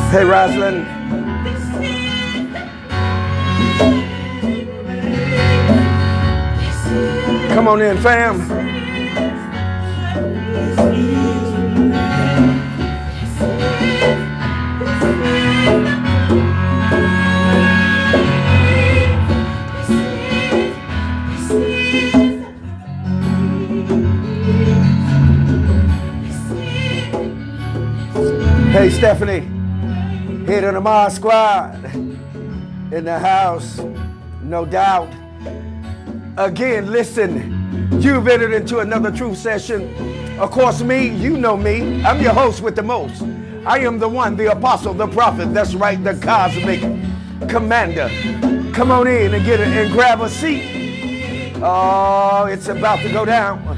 Hey, Roslyn. Come on in, fam. Hey, Stephanie, head of the Mars Squad in the house, no doubt. Again, listen, you've entered into another truth session. Of course, me, you know me. I'm your host with the most. I am the one, the apostle, the prophet. That's right, the cosmic commander. Come on in and get it and grab a seat. Oh, it's about to go down.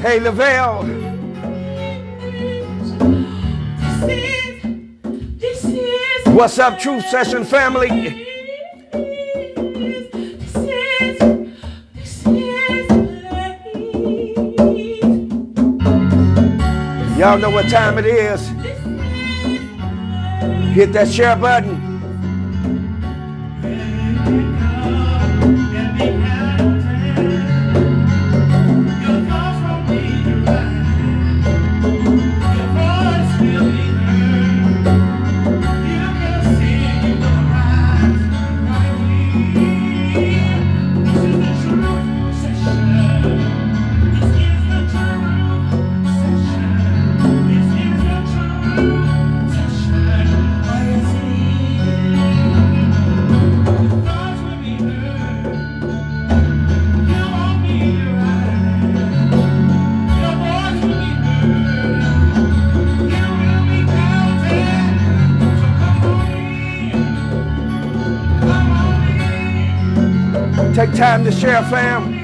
Hey, Lavelle. What's up, Truth Session family? Y'all know what time it is. Hit that share button. Take time to share, fam.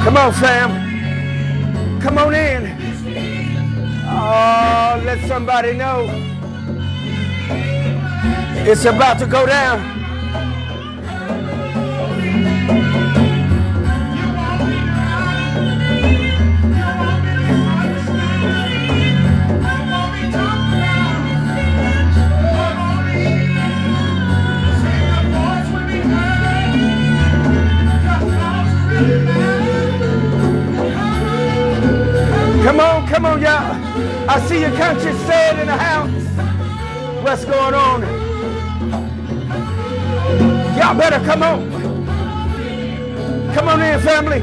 Come on, fam. Come on in. Oh, let somebody know. It's about to go down. Come on, y'all. I see your conscience said in the house. What's going on? Y'all better come on. Come on in, family.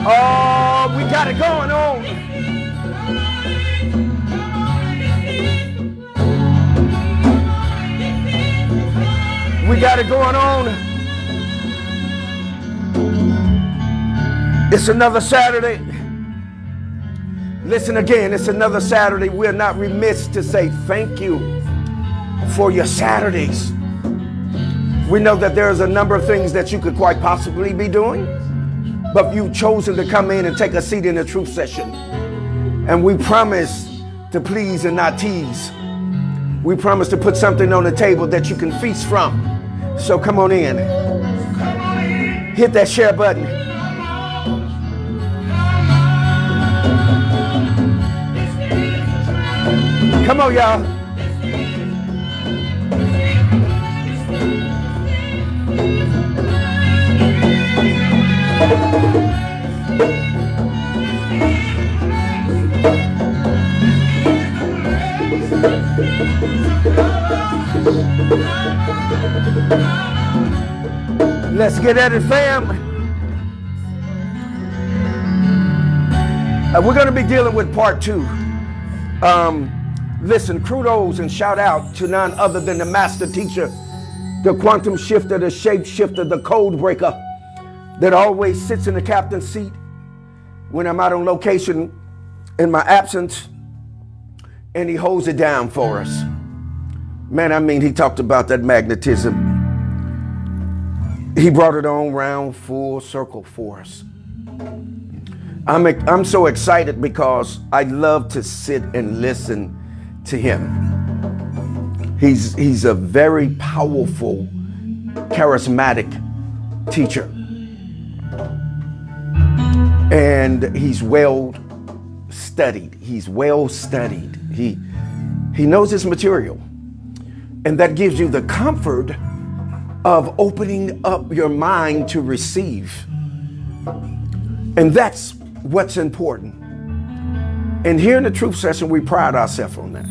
Oh, we got it going on. We got it going on. It's another Saturday. Listen again, it's another Saturday. We're not remiss to say thank you for your Saturdays. We know that there's a number of things that you could quite possibly be doing, but you've chosen to come in and take a seat in the truth session. And we promise to please and not tease. We promise to put something on the table that you can feast from. So come on in. Hit that share button. Come on, y'all. Let's get at it, fam. We're going to be dealing with part 2. Listen, kudos and shout out to none other than the master teacher, the quantum shifter, the shape shifter, the code breaker that always sits in the captain's seat when I'm out on location in my absence, and he holds it down for us. Man, I mean, he talked about that magnetism. He brought it on round full circle for us. I'm so excited because I love to sit and listen to him. He's a very powerful, charismatic teacher. And he's well studied. He knows his material. And that gives you the comfort of opening up your mind to receive. And that's what's important. And here in the Truth Session, we pride ourselves on that.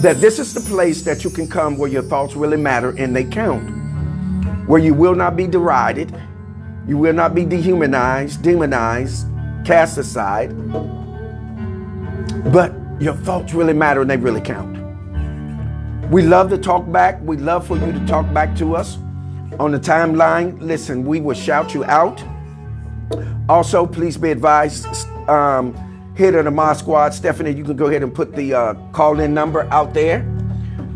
That this is the place that you can come where your thoughts really matter and they count. Where you will not be derided. You will not be dehumanized, demonized, cast aside. But your thoughts really matter and they really count. We love to talk back. We love for you to talk back to us on the timeline. Listen, we will shout you out. Also, please be advised, head of the Mod Squad, Stephanie, you can go ahead and put the call-in number out there.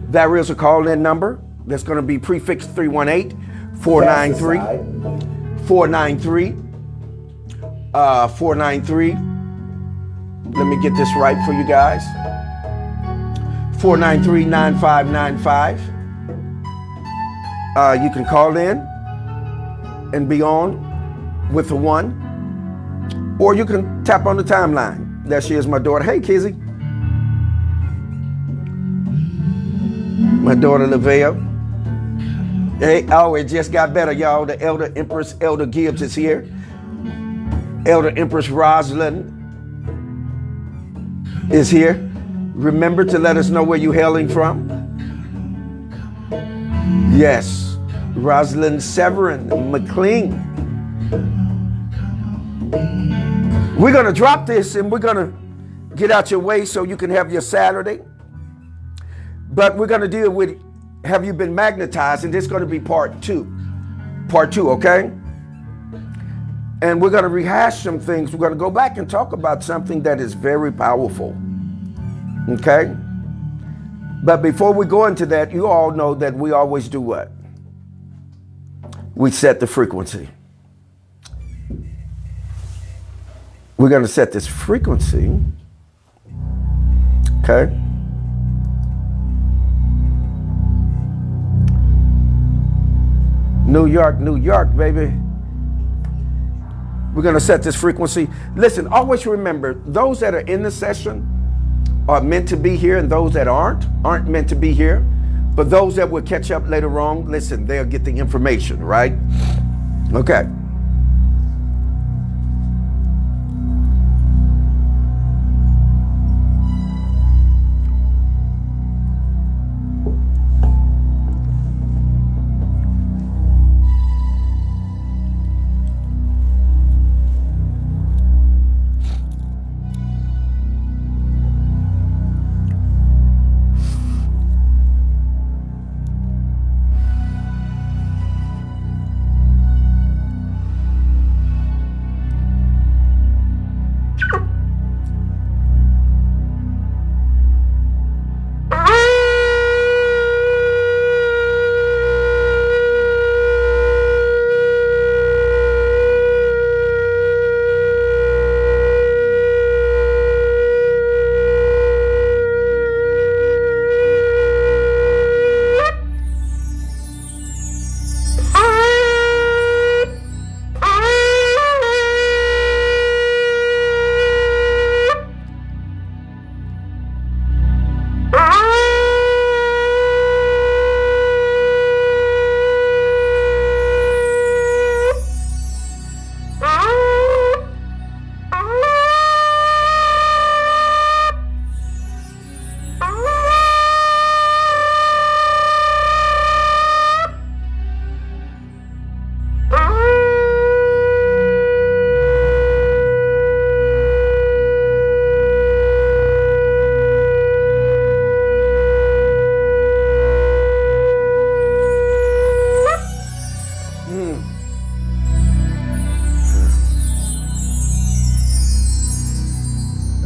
There is a call-in number that's going to be prefixed 318-493. Let me get this right for you guys. 493-9595. You can call in and be on with the 1, or you can tap on the timeline. There she is, my daughter. Hey, Kizzy. My daughter, Lavelle. Hey, oh, it just got better, y'all. The Elder Empress, Elder Gibbs is here. Elder Empress Rosalind is here. Remember to let us know where you're hailing from. Yes, Rosalind Severin McLean. We're going to drop this and we're going to get out your way so you can have your Saturday. But we're going to deal with, have you been magnetized? And this is going to be part 2. Part 2, okay? And we're going to rehash some things. We're going to go back and talk about something that is very powerful. Okay? But before we go into that, you all know that we always do what? We set the frequency. We're going to set this frequency. Okay? New York, New York, baby. We're going to set this frequency. Listen, always remember, those that are in the session are meant to be here, and those that aren't meant to be here. But those that will catch up later on, listen, they'll get the information, right? Okay.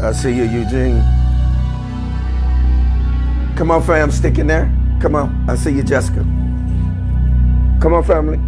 I see you, Eugene. Come on, fam, stick in there. Come on. I see you, Jessica. Come on, family.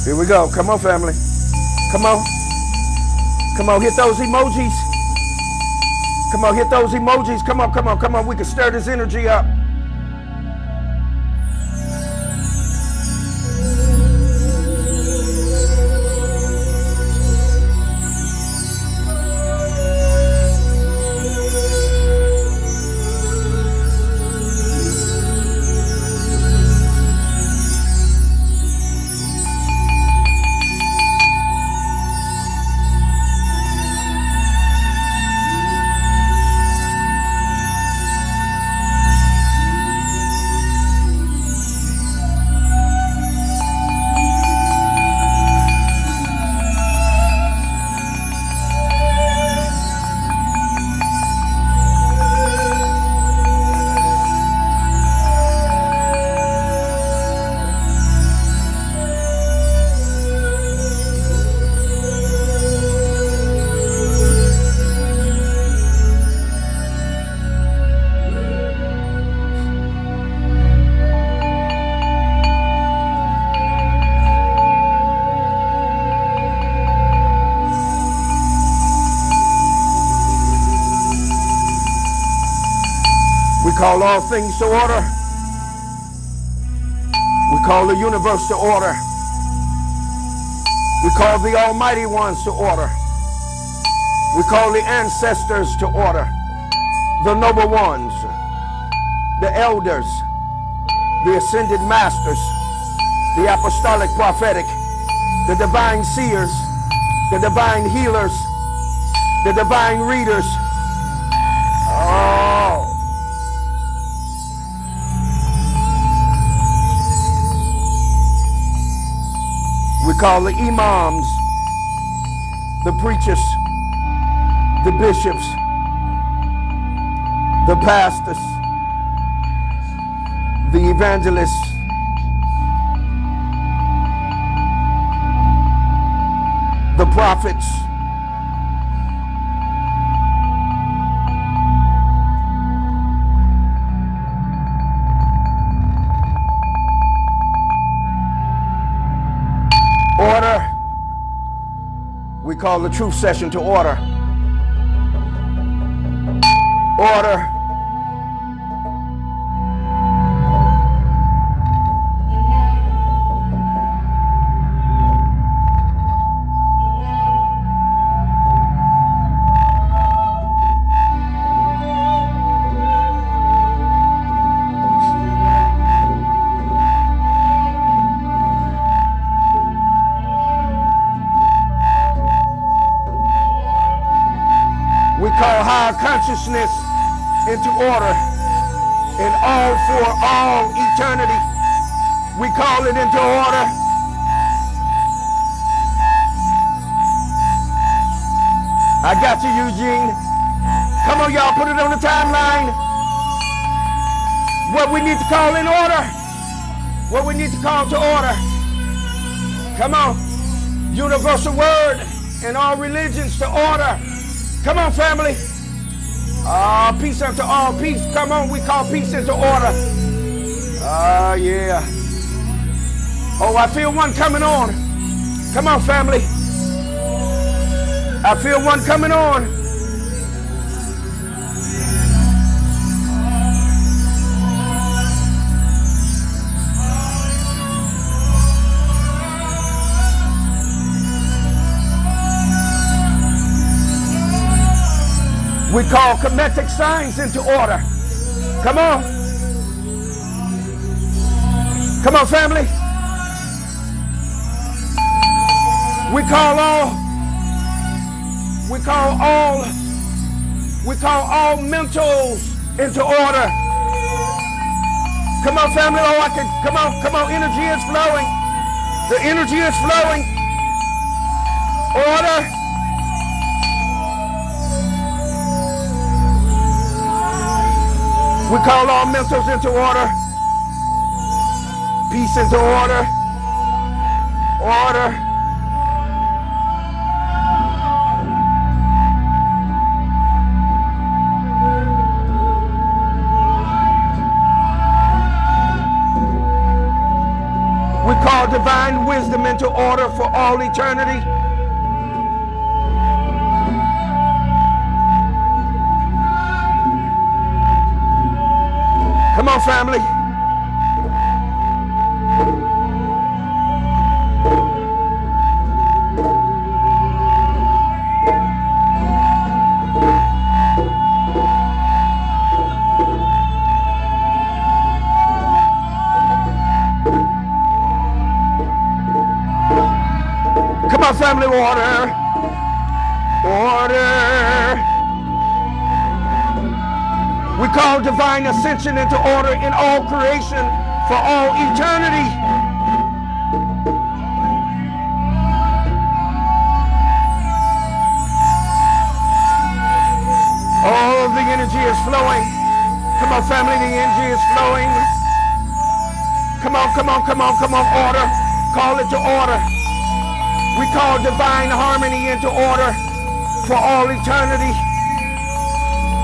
Here we go. Come on, family. Come on. Come on, hit those emojis. Come on, hit those emojis. Come on, come on, come on. We can stir this energy up. Call all things to order. We call the universe to order. We call the almighty ones to order. We call the ancestors to order. The noble ones, the elders, the ascended masters, the apostolic prophetic, the divine seers, the divine healers, the divine readers. We call the imams, the preachers, the bishops, the pastors, the evangelists, the prophets, order. We call the truth session to order. Order. Call higher consciousness into order and all for all eternity. We call it into order. I got you, Eugene. Come on, y'all, put it on the timeline. What we need to call in order. What we need to call to order. Come on. Universal word in all religions to order. Come on, family. Peace unto all. Peace. Come on, we call peace into order. Yeah. Oh, I feel one coming on. Come on, family. I feel one coming on. We call kinetic signs into order. Come on. Come on, family. We call all mentals into order. Come on, family. Oh, come on. Energy is flowing. The energy is flowing. Order. We call all mentals into order. Peace into order. Order. We call divine wisdom into order for all eternity. Come on, family. Come on, family. Order. Order. We call divine ascension into order in all creation for all eternity. All of the energy is flowing. Come on, family, the energy is flowing. Come on, order. Call it to order. We call divine harmony into order for all eternity.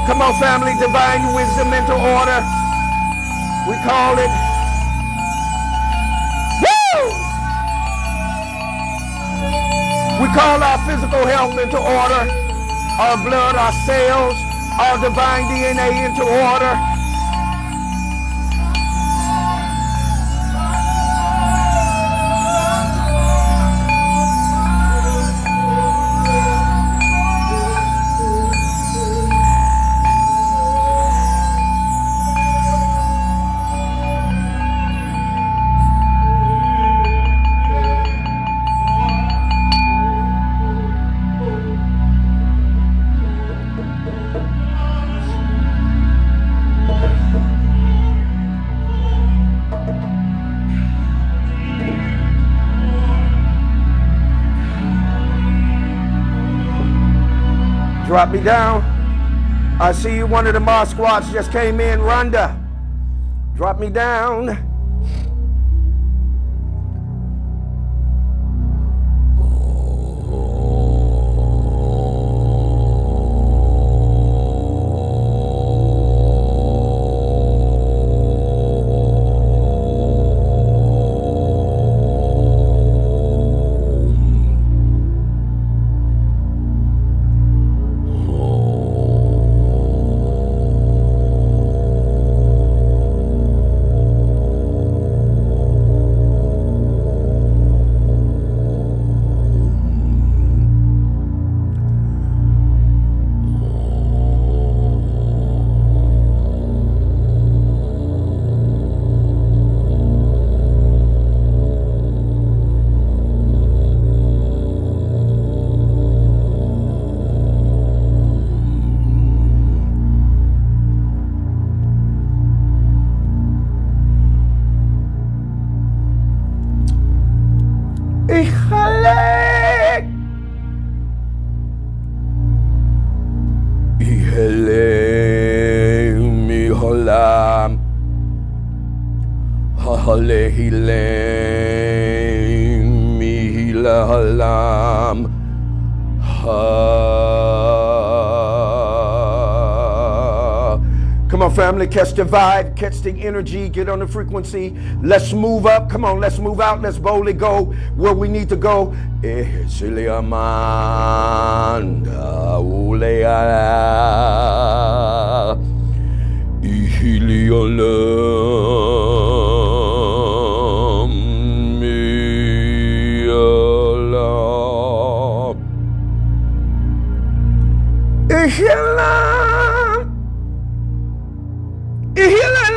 Come on, family, divine wisdom into order. We call it. Woo! We call our physical health into order. Our blood, our cells, our divine DNA into order. Drop me down. I see you. One of the Mars squads just came in. Rhonda. Drop me down. Come on, family, catch the vibe, catch the energy, get on the frequency. Let's move up. Come on, let's move out. Let's boldly go where we need to go. Ilham.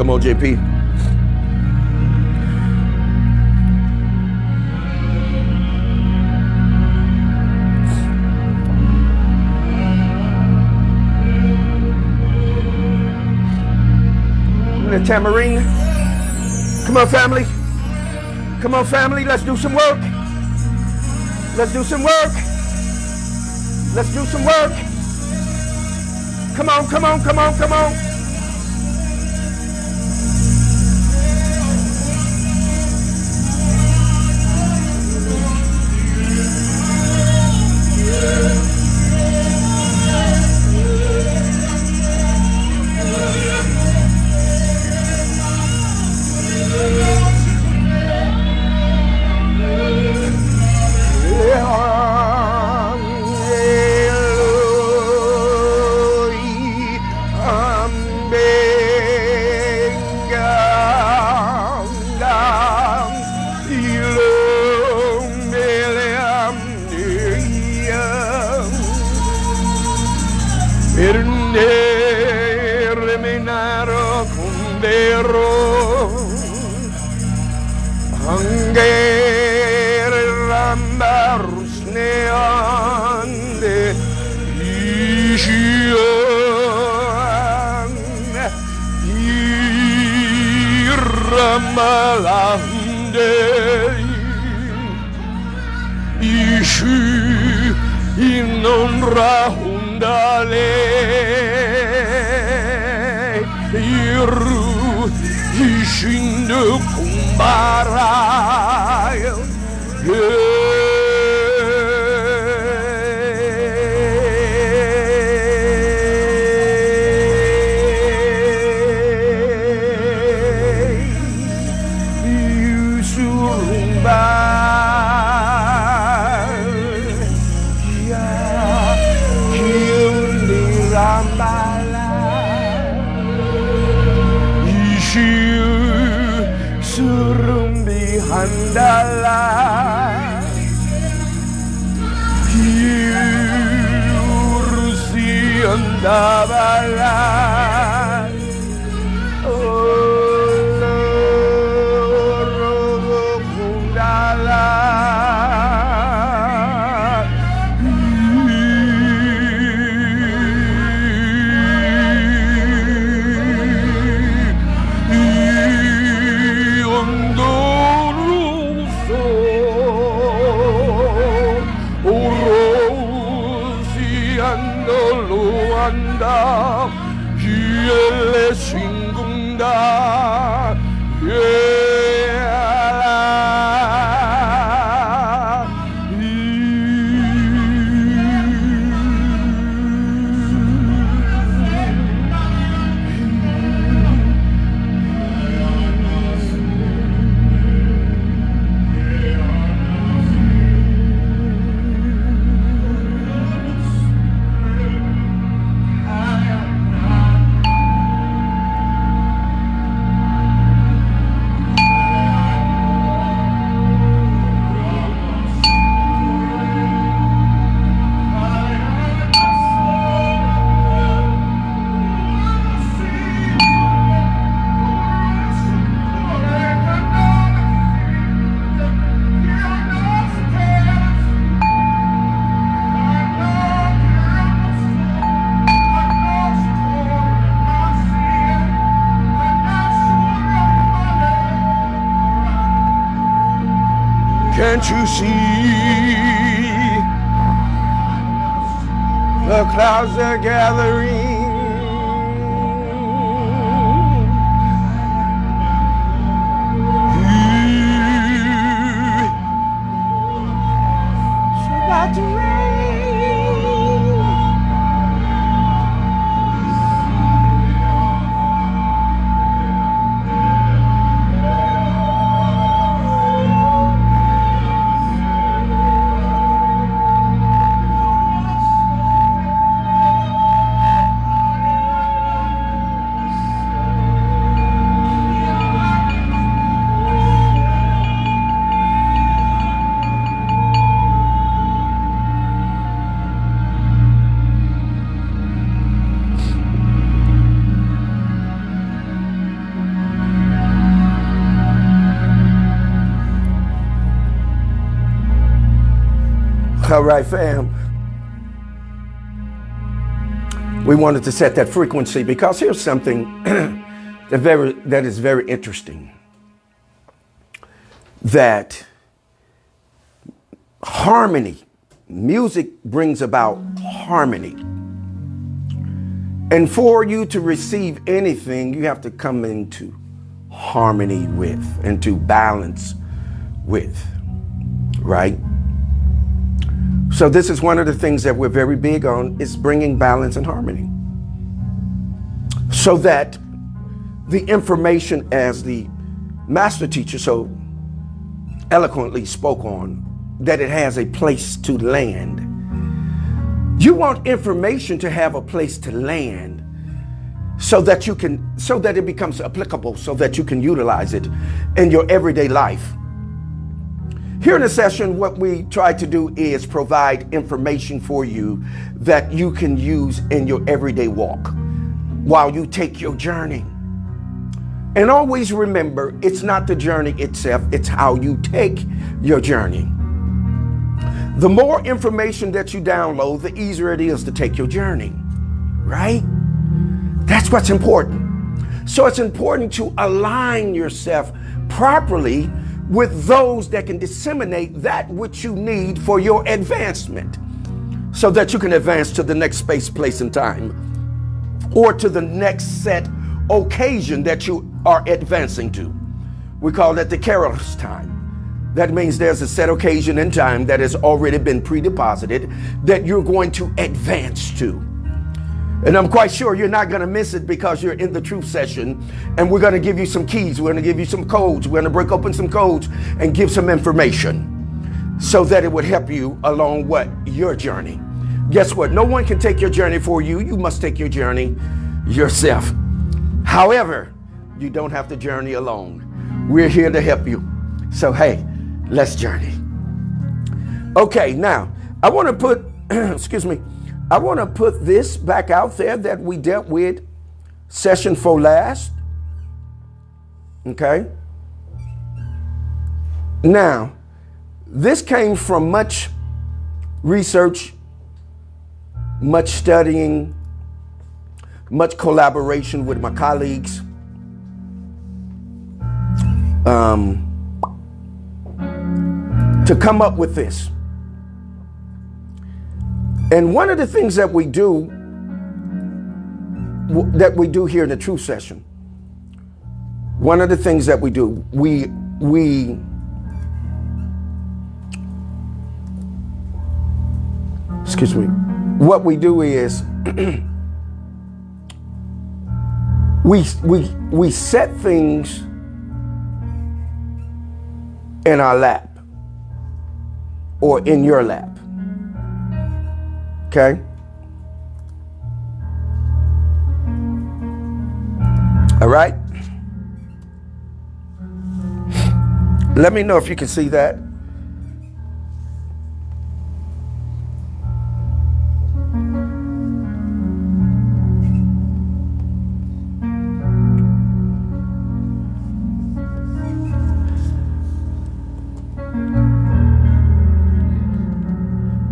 Come on, JP. The tambourine. Come on, family. Come on, family. Let's do some work. Let's do some work. Let's do some work. Come on, come on, come on, come on. Can't you see the clouds are gathering? It's about to rain. All right, fam. We wanted to set that frequency because here's something that is very interesting. That harmony, music brings about harmony. And for you to receive anything, you have to come into harmony with, into balance with, right? So this is one of the things that we're very big on, is bringing balance and harmony. So that the information, as the master teacher so eloquently spoke on, that it has a place to land. You want information to have a place to land so that it becomes applicable, so that you can utilize it in your everyday life. Here in the session, what we try to do is provide information for you that you can use in your everyday walk while you take your journey. And always remember, it's not the journey itself, it's how you take your journey. The more information that you download, the easier it is to take your journey, right? That's what's important. So it's important to align yourself properly with those that can disseminate that which you need for your advancement, so that you can advance to the next space, place, and time, or to the next set occasion that you are advancing to. We call that the Kairos time. That means there's a set occasion in time that has already been pre-deposited that you're going to advance to. And I'm quite sure you're not going to miss it, because you're in the truth session, and we're going to give you some keys. We're going to give you some codes. We're going to break open some codes and give some information so that it would help you along your journey. Guess what? No one can take your journey for you. You must take your journey yourself. However, you don't have to journey alone. We're here to help you. So, hey, let's journey. Okay, now I want to put, I want to put this back out there that we dealt with session 4 last. Okay. Now, this came from much research, much studying, much collaboration with my colleagues. To come up with this. And one of the things that we do here in the truth session, one of the things that we do, what we do is we set things in our lap or in your lap. Okay. All right. Let me know if you can see that.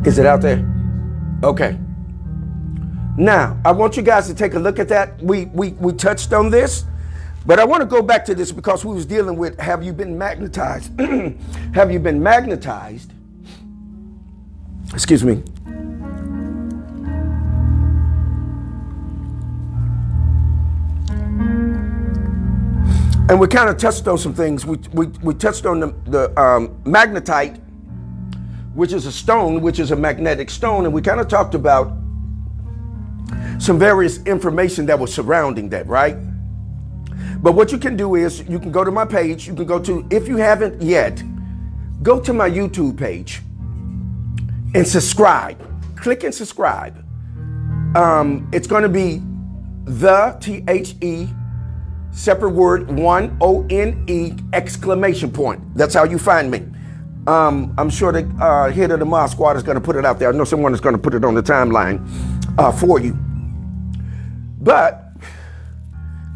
Is it out there? Okay. Now, I want you guys to take a look at that. We touched on this, but I want to go back to this because we was dealing with, have you been magnetized? Have you been magnetized? Excuse me. And we kind of touched on some things. We touched on the magnetite, which is a stone, which is a magnetic stone. And we kind of talked about some various information that was surrounding that, right? But what you can do is you can go to my page. You can go to, if you haven't yet, go to my YouTube page and subscribe. Click and subscribe. It's going to be the THE separate word 1ONE exclamation point. That's how you find me. I'm sure the head of the Mod Squad is going to put it out there. I know someone is going to put it on the timeline for you. But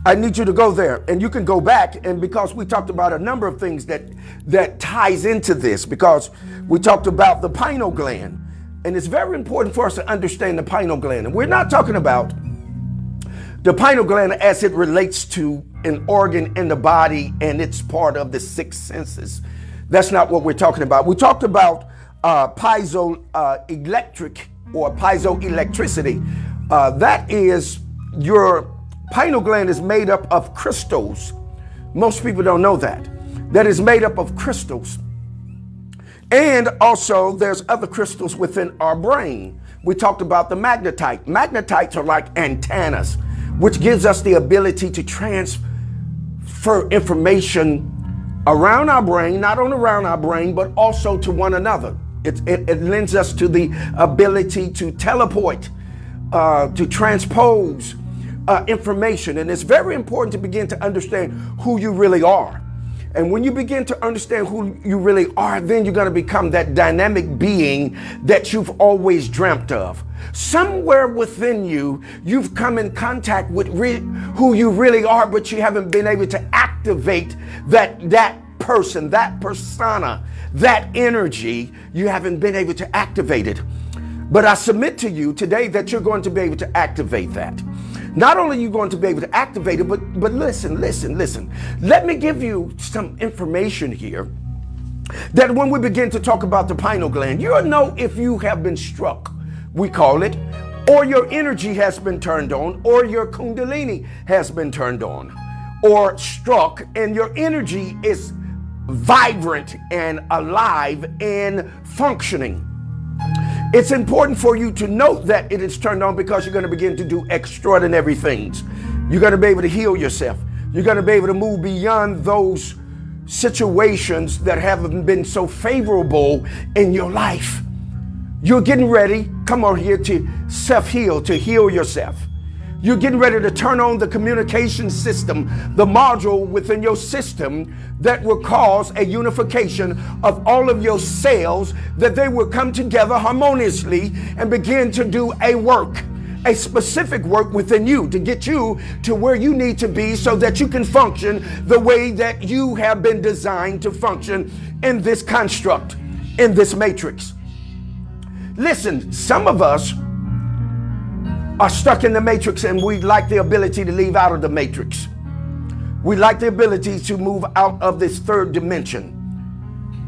I need you to go there, and you can go back, and because we talked about a number of things that ties into this, because we talked about the pineal gland, And it's very important for us to understand the pineal gland. And we're not talking about the pineal gland as it relates to an organ in the body and it's part of the six senses. That's not what we're talking about. We talked about piezoelectric or piezoelectricity. That is, your pineal gland is made up of crystals. Most people don't know that. That is made up of crystals. And also there's other crystals within our brain. We talked about the magnetite. Magnetites are like antennas, which gives us the ability to transfer information around our brain, not only around our brain, but also to one another. It lends us to the ability to teleport, to transpose information. And it's very important to begin to understand who you really are. And when you begin to understand who you really are, then you're going to become that dynamic being that you've always dreamt of. Somewhere within you, you've come in contact with who you really are, but you haven't been able to activate that person, that persona, that energy. You haven't been able to activate it. But I submit to you today that you're going to be able to activate that. Not only are you going to be able to activate it, but listen. Let me give you some information here that when we begin to talk about the pineal gland, you'll know if you have been struck, we call it, or your energy has been turned on, or your kundalini has been turned on, or struck, and your energy is vibrant and alive and functioning. It's important for you to note that it is turned on because you're going to begin to do extraordinary things. You're going to be able to heal yourself. You're going to be able to move beyond those situations that haven't been so favorable in your life. You're getting ready, come on here, to self-heal, to heal yourself. You're getting ready to turn on the communication system, the module within your system that will cause a unification of all of your cells, that they will come together harmoniously and begin to do a work, a specific work within you to get you to where you need to be so that you can function the way that you have been designed to function in this construct, in this matrix. Listen, some of us are stuck in the matrix and we lack the ability to leave out of the matrix. We lack the ability to move out of this third dimension.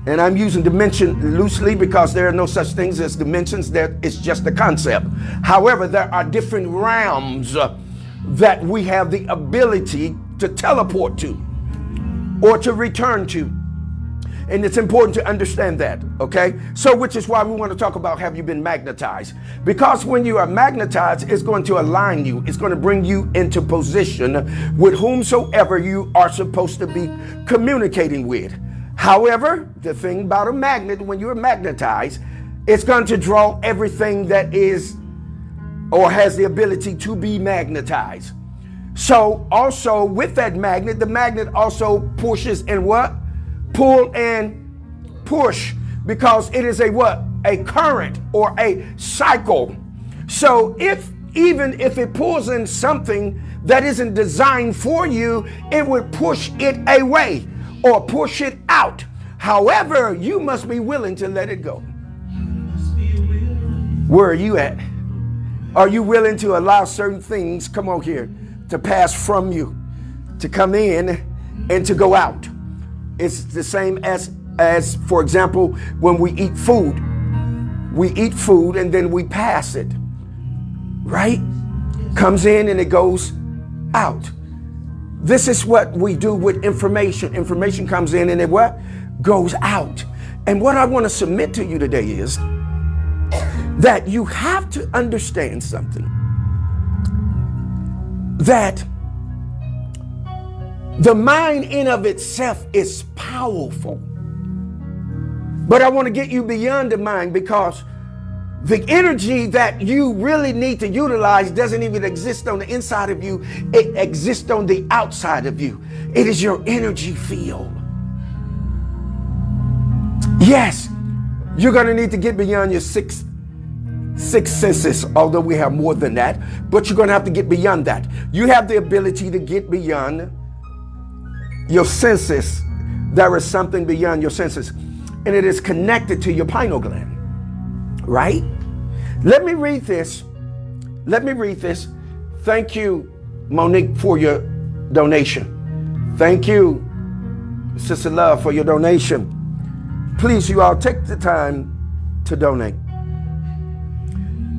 And I'm using dimension loosely because there are no such things as dimensions. It's just a concept. However, there are different realms that we have the ability to teleport to or to return to. And it's important to understand that, okay? So which is why we want to talk about, have you been magnetized? Because when you are magnetized, it's going to align you. It's going to bring you into position with whomsoever you are supposed to be communicating with. However, the thing about a magnet, when you're magnetized, it's going to draw everything that is or has the ability to be magnetized. So also with that magnet, the magnet also pushes and what? Pull and push, because it is a what? A current or a cycle. So even if it pulls in something that isn't designed for you, it would push it away or push it out. However, you must be willing to let it go. Where are you at? Are you willing to allow certain things, come on here, to pass from you, to come in and to go out? It's the same as for example, when we eat food and then we pass it, right? Comes in and it goes out. This is what we do with information. Information comes in and it what? Goes out. And what I want to submit to you today is that you have to understand something. That the mind in of itself is powerful. But I want to get you beyond the mind, because the energy that you really need to utilize doesn't even exist on the inside of you. It exists on the outside of you. It is your energy field. Yes, you're going to need to get beyond your six senses, although we have more than that, but you're going to have to get beyond that. You have the ability to get beyond your senses. There is something beyond your senses, and it is connected to your pineal gland, right? Let me read this. Thank you, Monique, for your donation. Thank you, Sister Love, for your donation. Please, you all, take the time to donate.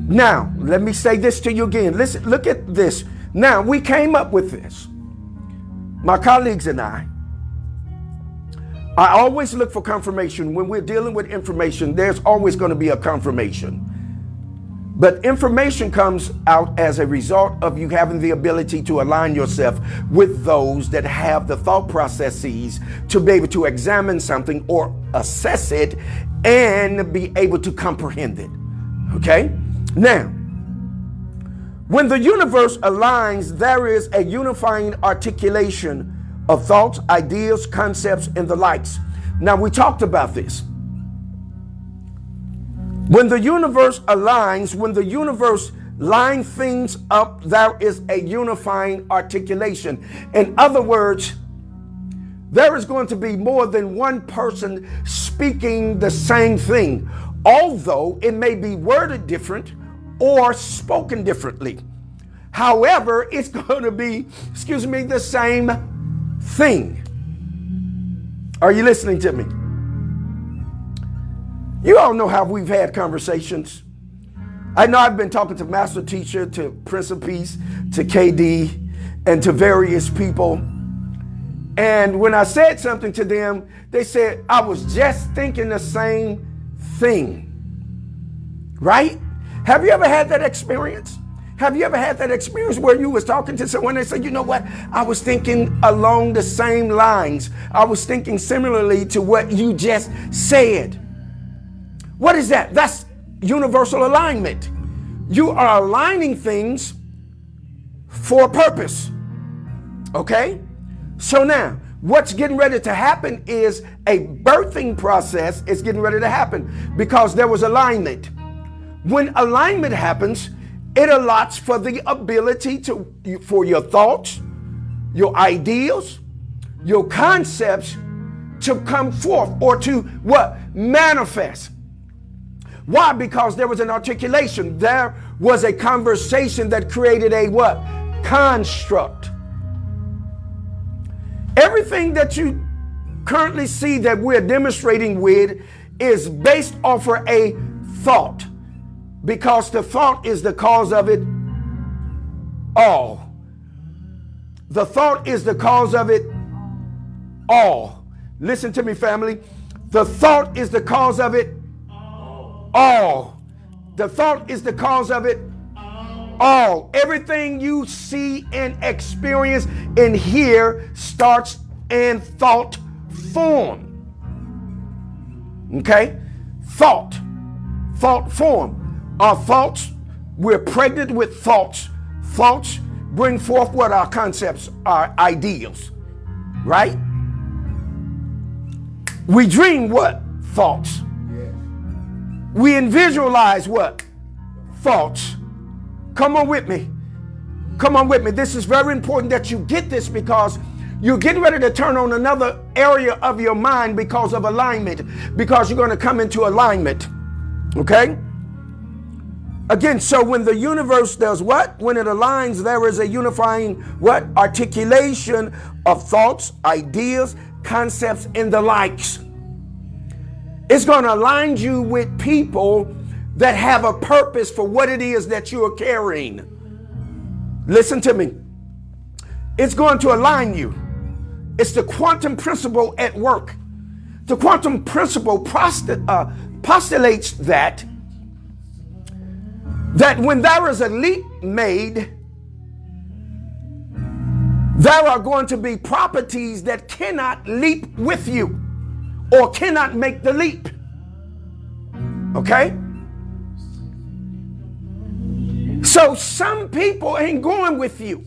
Now, let me say this to you again. Listen, look at this. Now, we came up with this. My colleagues and I always look for confirmation. When we're dealing with information, there's always going to be a confirmation. But information comes out as a result of you having the ability to align yourself with those that have the thought processes to be able to examine something or assess it and be able to comprehend it. Okay? Now, when the universe aligns, there is a unifying articulation of thoughts, ideas, concepts, and the likes. Now, we talked about this. When the universe aligns, when the universe lines things up, there is a unifying articulation. In other words, there is going to be more than one person speaking the same thing, although it may be worded different or spoken differently. However, it's going to be, the same thing. Are you listening to me? You all know how we've had conversations. I know I've been talking to Master Teacher, to Prince of Peace, to KD, and to various people. And when I said something to them, they said, I was just thinking the same thing. Right? Have you ever had that experience? Have you ever had that experience where you was talking to someone and they said, you know what? I was thinking along the same lines. I was thinking similarly to what you just said. What is that? That's universal alignment. You are aligning things for a purpose. Okay? So now, what's getting ready to happen is a birthing process is getting ready to happen because there was alignment. When alignment happens, it allots for the ability for your thoughts, your ideals, your concepts to come forth or to what? Manifest. Why? Because there was an articulation. There was a conversation that created a what? Construct. Everything that you currently see that we're demonstrating with is based off of a thought, because the thought is the cause of it all. The thought is the cause of it all. Listen to me, family. The thought is the cause of it all. The thought is the cause of it all. Everything you see and experience and hear starts in thought form. Okay? Thought form. Our thoughts, we're pregnant with thoughts. Thoughts bring forth what? Our concepts, our ideals. Right? We dream what? Thoughts. We visualize what? Thoughts. Come on with me. Come on with me. This is very important that you get this because you're getting ready to turn on another area of your mind because of alignment, because you're going to come into alignment. Okay? Again, so when the universe does what? When it aligns, there is a unifying what? Articulation of thoughts, ideas, concepts, and the likes. It's going to align you with people that have a purpose for what it is that you are carrying. Listen to me. It's going to align you. It's the quantum principle at work. The quantum principle postulates that when there is a leap made, there are going to be properties that cannot leap with you or cannot make the leap. Okay? So some people ain't going with you.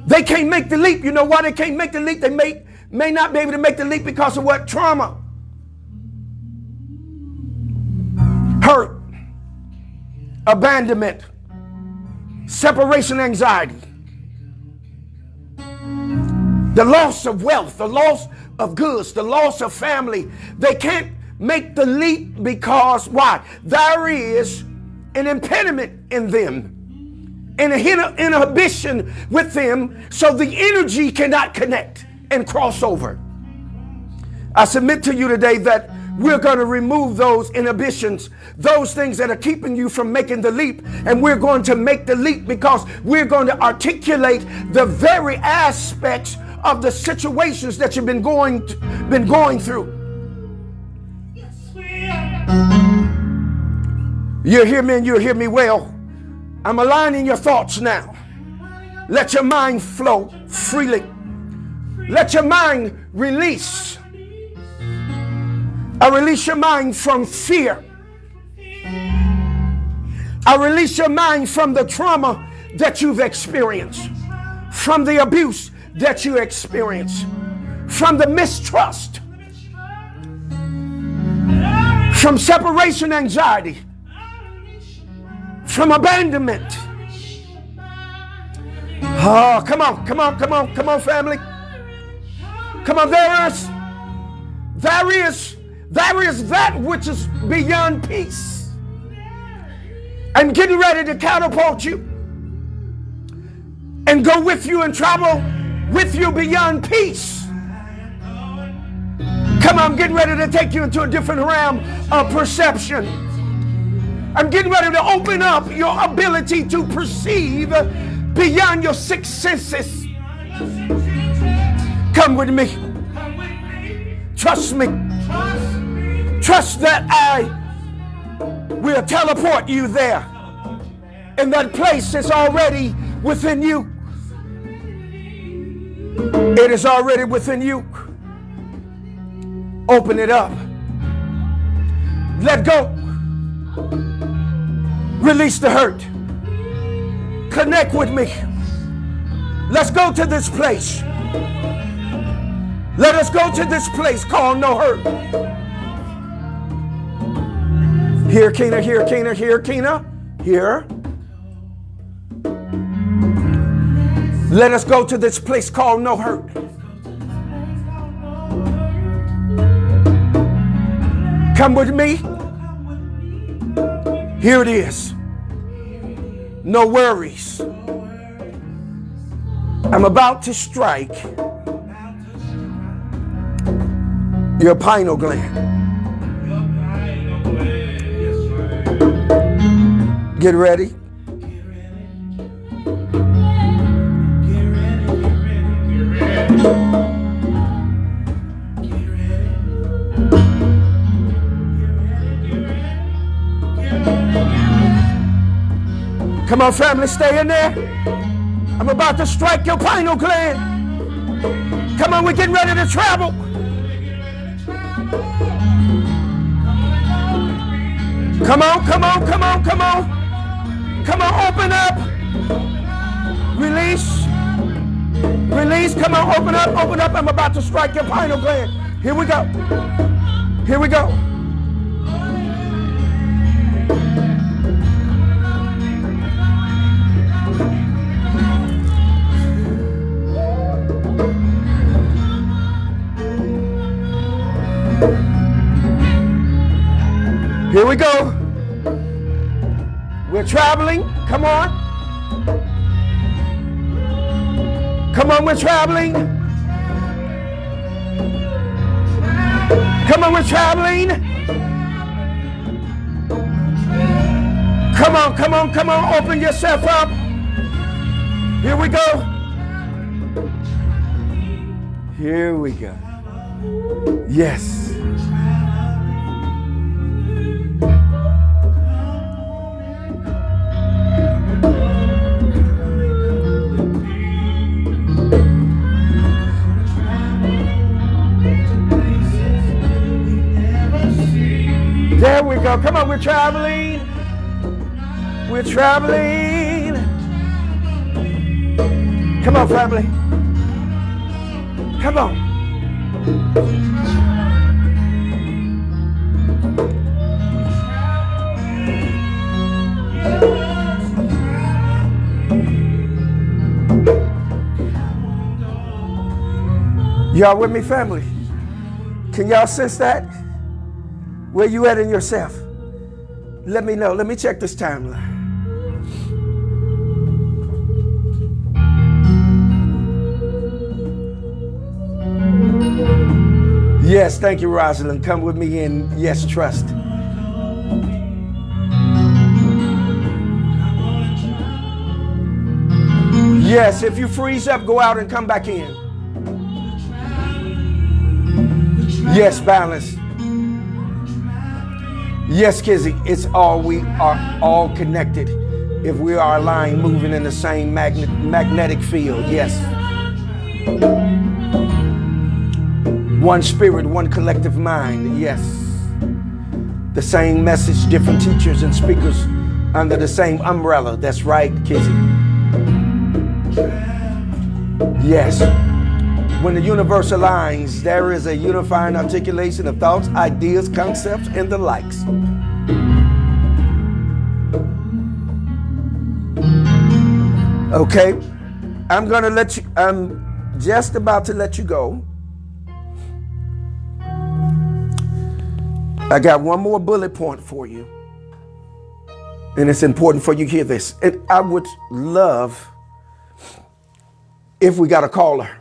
They can't make the leap. You know why they can't make the leap? They may not be able to make the leap because of what? Trauma. Hurt. Abandonment. Separation anxiety. The loss of wealth. The loss of goods. The loss of family. They can't make the leap because why? There is an impediment in them, an inhibition with them, so the energy cannot connect and cross over. I submit to you today that we're going to remove those inhibitions, those things that are keeping you from making the leap, and we're going to make the leap because we're going to articulate the very aspects of the situations that you've been going through. You hear me and you hear me well. I'm aligning your thoughts now. Let your mind flow freely. Let your mind release. I release your mind from fear. I release your mind from the trauma that you've experienced, from the abuse that you experienced, from the mistrust, from separation anxiety, from abandonment. Oh, come on, family. Come on, there is that which is beyond peace and getting ready to catapult you and go with you and travel with you beyond peace. Come on, I'm getting ready to take you into a different realm of perception. I'm getting ready to open up your ability to perceive beyond your six senses. Come with me. Trust me. Trust that I will teleport you there. And that place is already within you. It is already within you. Open it up. Let go. Release the hurt. Connect with me. Let's go to this place. Let us go to this place called no hurt. Here, Kena, here, Kena, here, Kena, here. Let us go to this place called no hurt. Come with me. Here it is. No worries. I'm about to strike your pineal gland. Get ready. Come on, family, stay in there. I'm about to strike your pineal gland. Come on, we're getting ready to travel. Come on, come on, come on, come on. Come on, open up. Release. Release. Come on, open up, open up. I'm about to strike your pineal gland. Here we go. Here we go. Here we go. We're traveling. Come on. Come on, we're traveling. Come on, we're traveling. Come on, come on, come on. Open yourself up. Here we go. Here we go. Yes. There we go. Come on, we're traveling. We're traveling. Come on, family. Come on. Y'all with me, family? Can y'all sense that? Where you at in yourself? Let me know. Let me check this timeline. Yes, thank you, Rosalind. Come with me in. Yes, trust. Yes, if you freeze up, go out and come back in. Yes, balance. Yes, Kizzy, it's all, we are all connected. If we are aligned, moving in the same magnetic field, yes. One spirit, one collective mind, yes. The same message, different teachers and speakers under the same umbrella. That's right, Kizzy. Yes. When the universe aligns, there is a unifying articulation of thoughts, ideas, concepts, and the likes. Okay, I'm just about to let you go. I got one more bullet point for you. And it's important for you to hear this. I would love if we got a caller.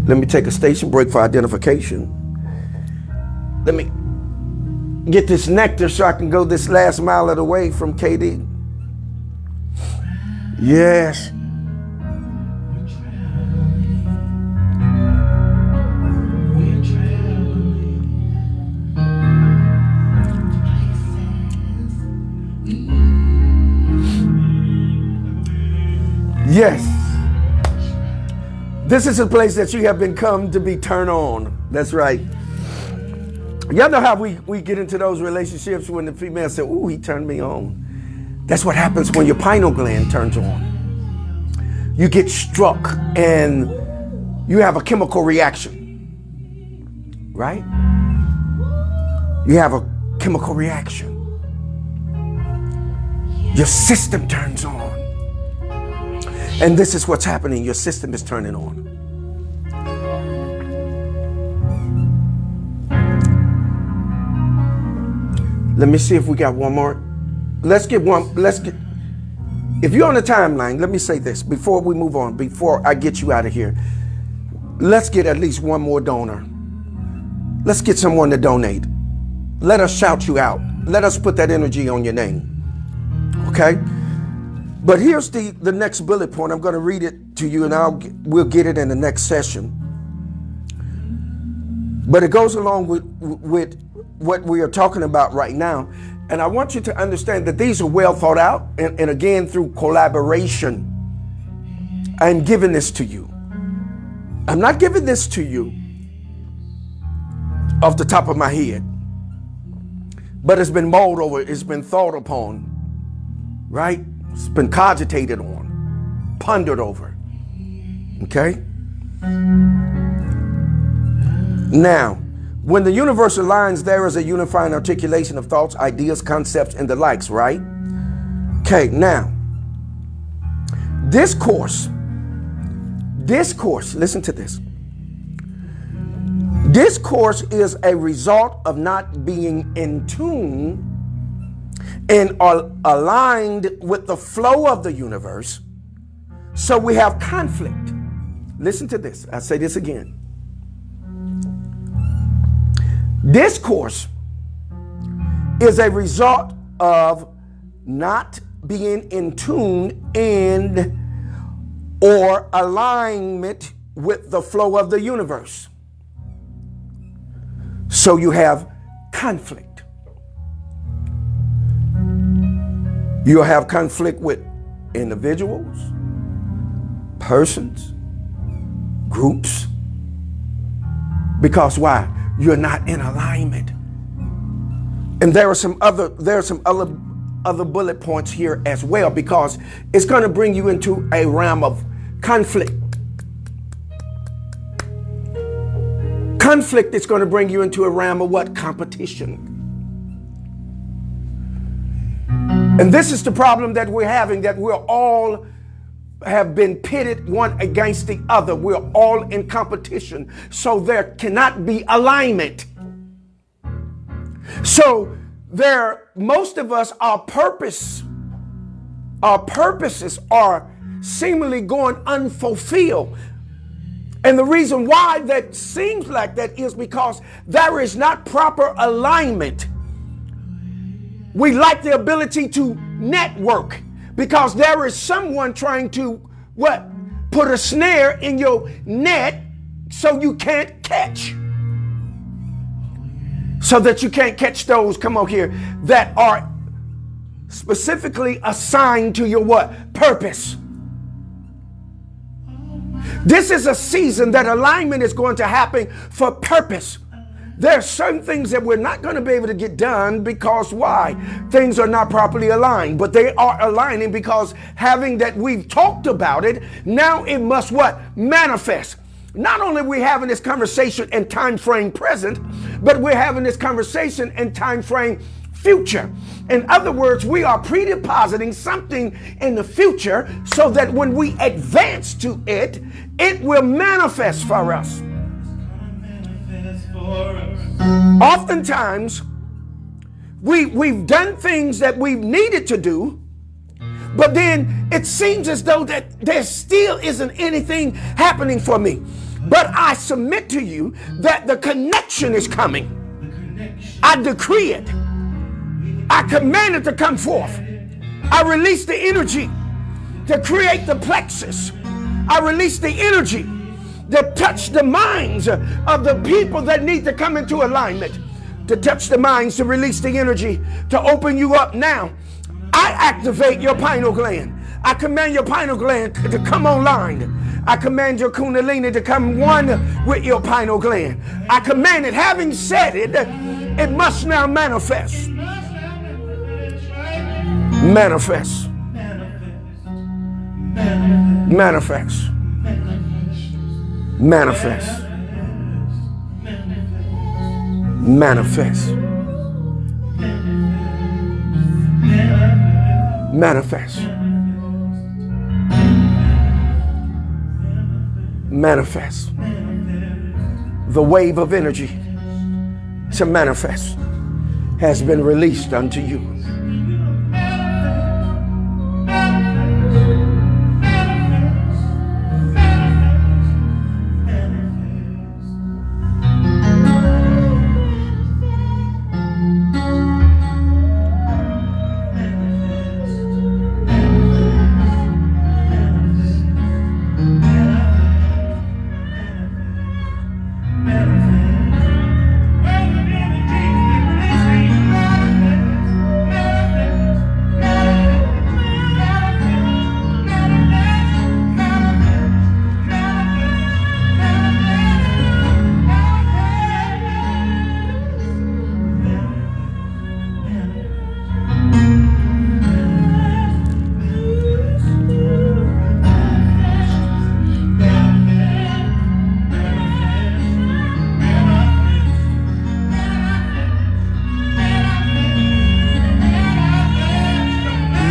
Let me take a station break for identification. Let me get this nectar so I can go this last mile of the way from KD. Yes. Yes. This is a place that you have been come to be turned on. That's right. Y'all know how we get into those relationships when the female said, ooh, he turned me on. That's what happens when your pineal gland turns on. You get struck and you have a chemical reaction. Right? You have a chemical reaction. Your system turns on. And this is what's happening. Your system is turning on. Let me see if we got one more. If you're on the timeline, let me say this before we move on, before I get you out of here. Let's get at least one more donor. Let's get someone to donate. Let us shout you out. Let us put that energy on your name. Okay? But here's the next bullet point. I'm going to read it to you and we'll get it in the next session. But it goes along with what we are talking about right now. And I want you to understand that these are well thought out. And again, through collaboration, I'm giving this to you. I'm not giving this to you off the top of my head. But it's been mulled over. It's been thought upon. Right? It's been cogitated on, pondered over. Okay? Now, when the universe aligns, there is a unifying articulation of thoughts, ideas, concepts, and the likes, right? Okay, now, discourse, listen to this. Discourse is a result of not being in tune and are aligned with the flow of the universe. So we have conflict. Listen to this. I say this again. Discourse is a result of not being in tune and or alignment with the flow of the universe. So you have conflict. You'll have conflict with individuals, persons, groups. Because why? You're not in alignment. And there are some other bullet points here as well, because it's going to bring you into a realm of conflict. Conflict is going to bring you into a realm of what? Competition. And this is the problem that we're having, that we're all have been pitted one against the other. We're all in competition. So there cannot be alignment. So most of us, our purposes are seemingly going unfulfilled. And the reason why that seems like that is because there is not proper alignment. We lack the ability to network because there is someone trying to put a snare in your net so you can't catch. So that you can't catch those, come on here, that are specifically assigned to your purpose. This is a season that alignment is going to happen for purpose. There are certain things that we're not going to be able to get done because why? Things are not properly aligned, but they are aligning because having that we've talked about it, now it must manifest. Not only are we having this conversation in time frame present, but we're having this conversation in time frame future. In other words, we are pre-depositing something in the future so that when we advance to it, it will manifest for us. Oftentimes, we've done things that we've needed to do, but then it seems as though that there still isn't anything happening for me. But I submit to you that the connection is coming. I decree it. I command it to come forth. I release the energy to create the plexus. I release the energy to touch the minds of the people that need to come into alignment, to touch the minds, to release the energy, to open you up now. I activate your pineal gland. I command your pineal gland to come online. I command your kundalini to come one with your pineal gland. I command it. Having said it, it must now manifest. Manifest. Manifest. Manifest. Manifest. Manifest. Manifest. The wave of energy to manifest has been released unto you.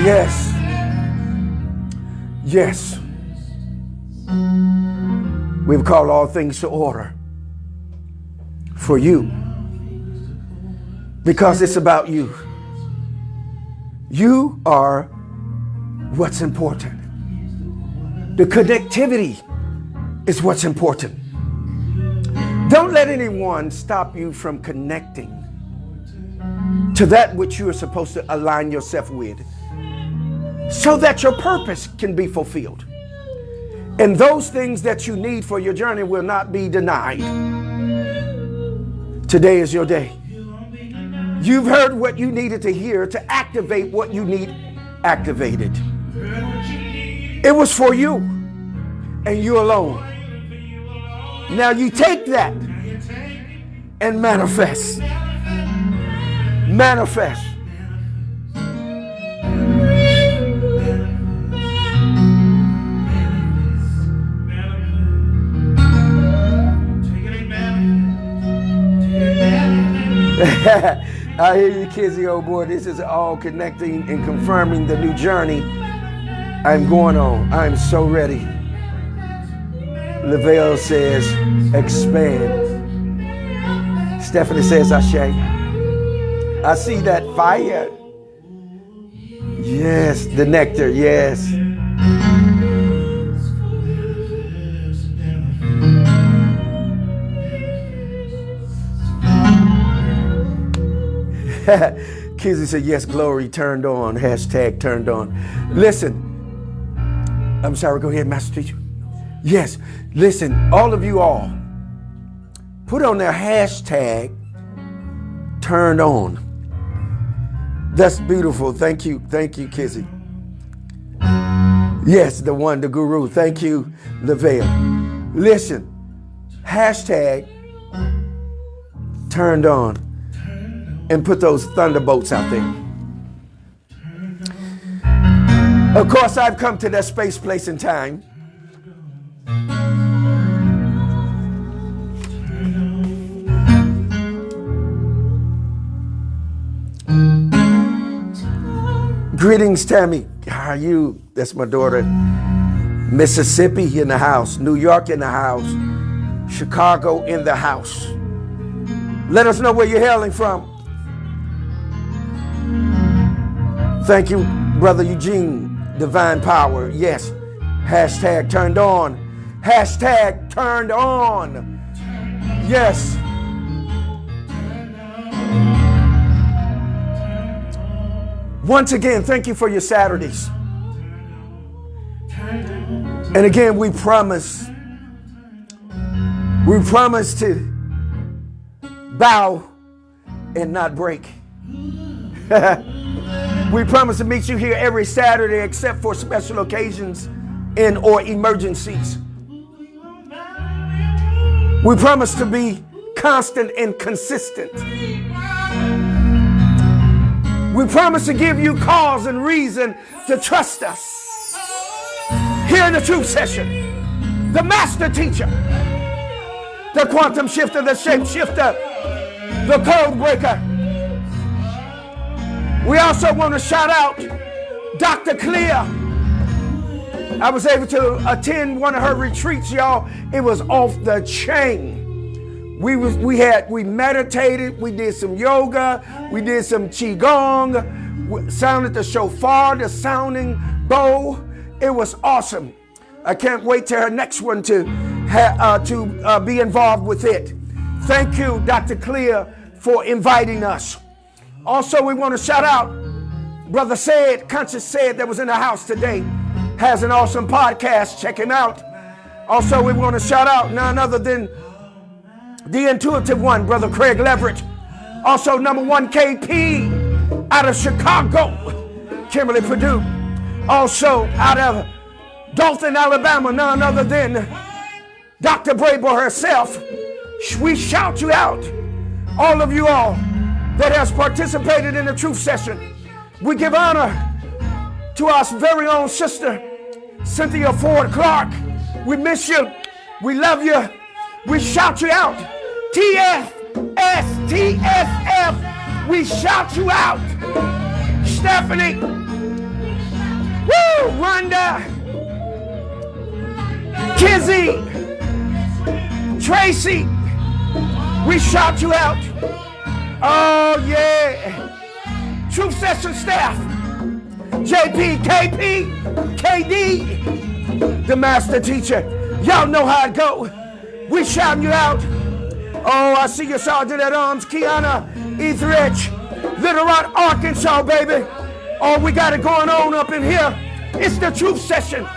Yes. Yes. We've called all things to order for you because it's about you. You are what's important. The connectivity is what's important. Don't let anyone stop you from connecting to that which you are supposed to align yourself with, so that your purpose can be fulfilled. And those things that you need for your journey will not be denied. Today is your day. You've heard what you needed to hear to activate what you need activated. It was for you and you alone. Now you take that and manifest. Manifest. I hear you, Kizzy, old boy. This is all connecting and confirming the new journey I'm going on. I'm so ready. Lavelle says, expand. Stephanie says, Ashe. I see that fire. Yes, the nectar, yes. Kizzy said, yes, glory turned on. Hashtag turned on. Listen, I'm sorry, go ahead, Master Teacher. Yes, listen, all of you all, put on their hashtag turned on. That's beautiful. Thank you, Kizzy. Yes, the one, the guru. Thank you, Lavelle. Listen, hashtag turned on. And put those thunderbolts out there. Of course, I've come to that space, place, and time. Greetings, Tammy. How are you? That's my daughter. Mississippi in the house. New York in the house. Chicago in the house. Let us know where you're hailing from. Thank you, Brother Eugene. Divine power. Yes. Hashtag turned on. Hashtag turned on. Yes. Once again, thank you for your Saturdays. And again, we promise to bow and not break. We promise to meet you here every Saturday except for special occasions and or emergencies. We promise to be constant and consistent. We promise to give you cause and reason to trust us. Here in the Truth Session, the Master Teacher, the Quantum Shifter, the Shape Shifter, the Code Breaker. We also want to shout out Dr. Clear. I was able to attend one of her retreats, y'all. It was off the chain. We meditated, we did some yoga, we did some qigong, sounded the shofar, the sounding bowl. It was awesome. I can't wait till her next one to be involved with it. Thank you, Dr. Clear, for inviting us. Also, we want to shout out Brother Said, Conscious Said, that was in the house today. Has an awesome podcast. Check him out. Also, we want to shout out none other than the intuitive one, Brother Craig Leverett. Also, number one KP out of Chicago, Kimberly Purdue. Also, out of Dothan, Alabama, none other than Dr. Braybo herself. We shout you out, all of you all that has participated in the Truth Session. We give honor to our very own sister, Cynthia Ford Clark. We miss you. We love you. We shout you out. TFS, TSF. We shout you out. Stephanie. Woo! Rhonda. Kizzy. Tracy. We shout you out. Oh, yeah. Truth Session staff. JP, KP, KD, the Master Teacher. Y'all know how it go. We shouting you out. Oh, I see you, Sergeant at Arms, Kiana, Etheridge, Little Rock, Arkansas, baby. Oh, we got it going on up in here. It's the Truth Session.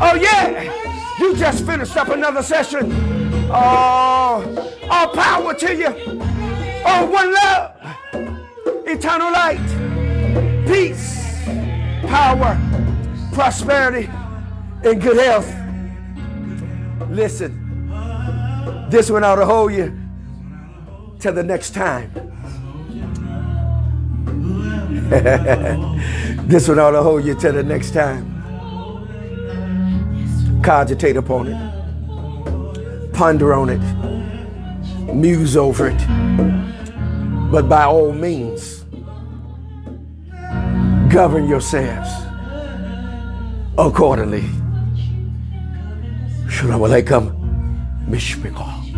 Oh, yeah. You just finished up another session. Oh, all power to you. Oh, one love, eternal light, peace, power, prosperity, and good health. Listen, this one ought to hold you till the next time. This one ought to hold you till the next time. Cogitate upon it. Ponder on it. Muse over it. But by all means, govern yourselves accordingly. Shalom Alaikum. Mishpikah.